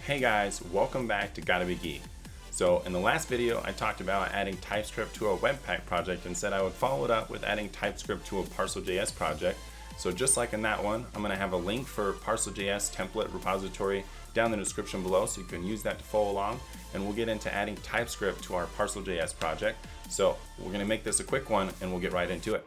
Hey guys, welcome back to Gotta Be Geek. So in the last video, I talked about adding TypeScript to a Webpack project and said I would follow it up with adding TypeScript to a ParcelJS project. So just like in that one, I'm gonna have a link for ParcelJS template repository down in the description below so you can use that to follow along. And we'll get into adding TypeScript to our ParcelJS project. So we're gonna make this a quick one and we'll get right into it.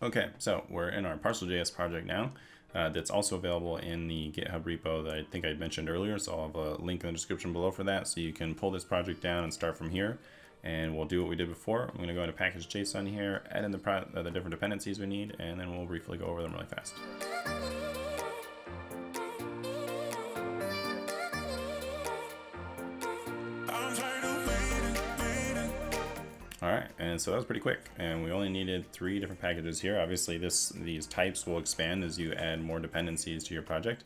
Okay, so we're in our ParcelJS project now. That's also available in the GitHub repo that I think I mentioned earlier. So I'll have a link in the description below for that. So you can pull this project down and start from here. And we'll do what we did before. I'm gonna go into ParcelJS here, add in the different dependencies we need, and then we'll briefly go over them really fast. All right, and so that was pretty quick, and we only needed 3 different packages here. Obviously, these types will expand as you add more dependencies to your project,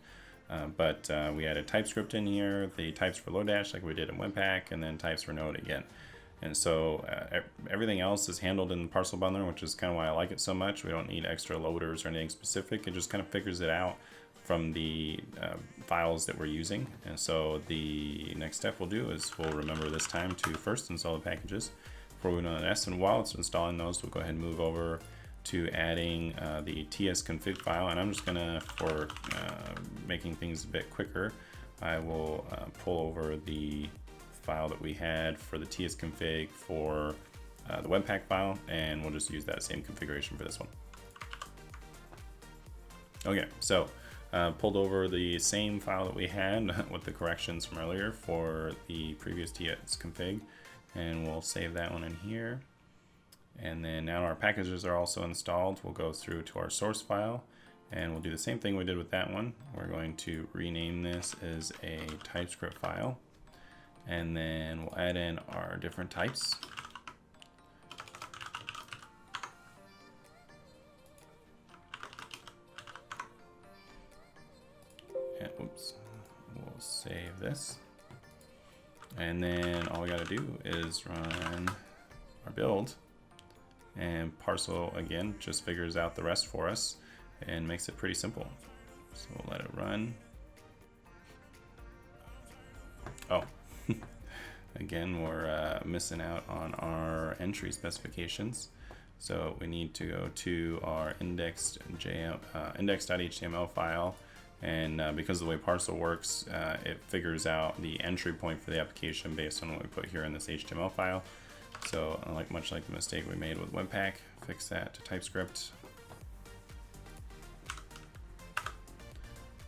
but we added TypeScript in here, the types for Lodash like we did in Webpack, and then types for Node again. And so everything else is handled in the Parcel Bundler, which is kind of why I like it so much. We don't need extra loaders or anything specific. It just kind of figures it out from the files that we're using. And so the next step we'll do is we'll remember this time to first install the packages before we know this, and while it's installing those, we'll go ahead and move over to adding the tsconfig file. And I'm just gonna, for making things a bit quicker, I will pull over the file that we had for the tsconfig for the Webpack file, and we'll just use that same configuration for this one. Okay, so pulled over the same file that we had with the corrections from earlier for the previous tsconfig. And we'll save that one in here. And then now our packages are also installed. We'll go through to our source file and we'll do the same thing we did with that one. We're going to rename this as a TypeScript file. And then we'll add in our different types. And oops, we'll save this. And then all we got to do is run our build, and Parcel again just figures out the rest for us and makes it pretty simple. So we'll let it run. Oh, again, we're missing out on our entry specifications. So we need to go to our index.html file. And because of the way Parcel works, it figures out the entry point for the application based on what we put here in this HTML file. So much like the mistake we made with Webpack, fix that to TypeScript.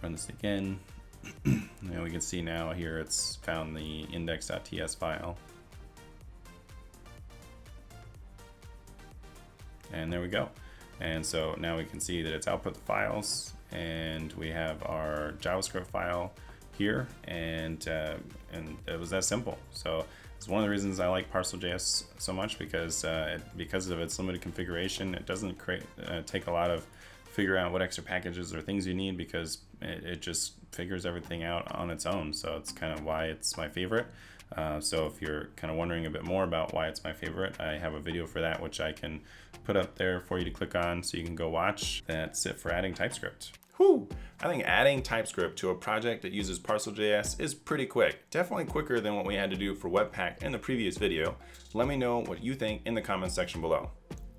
Run this again. And we can see now here it's found the index.ts file. And there we go. And so now we can see that it's output the files, and we have our JavaScript file here, and it was that simple. So it's one of the reasons I like ParcelJS so much, because of its limited configuration, it doesn't take a lot of figuring out what extra packages or things you need, because it just figures everything out on its own. So it's kind of why it's my favorite. So if you're kind of wondering a bit more about why it's my favorite, I have a video for that, which I can put up there for you to click on so you can go watch. That's it for adding TypeScript. Whew! I think adding TypeScript to a project that uses ParcelJS is pretty quick. Definitely quicker than what we had to do for Webpack in the previous video. Let me know what you think in the comments section below.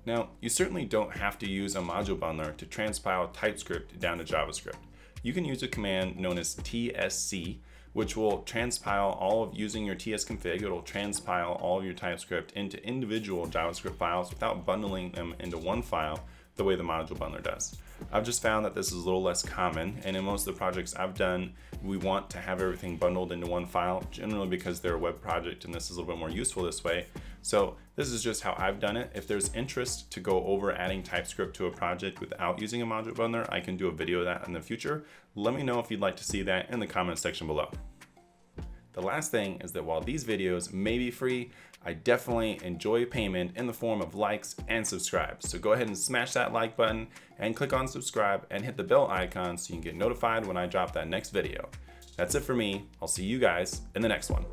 Now, you certainly don't have to use a module bundler to transpile TypeScript down to JavaScript. You can use a command known as tsc, which will transpile all of, using your tsconfig, it'll transpile all of your TypeScript into individual JavaScript files without bundling them into one file the way the module bundler does. I've just found that this is a little less common, and in most of the projects I've done, we want to have everything bundled into one file, generally because they're a web project and this is a little bit more useful this way. So this is just how I've done it. If there's interest to go over adding TypeScript to a project without using a module bundler, I can do a video of that in the future. Let me know if you'd like to see that in the comments section below. The last thing is that while these videos may be free, I definitely enjoy payment in the form of likes and subscribes. So go ahead and smash that like button and click on subscribe and hit the bell icon so you can get notified when I drop that next video. That's it for me. I'll see you guys in the next one.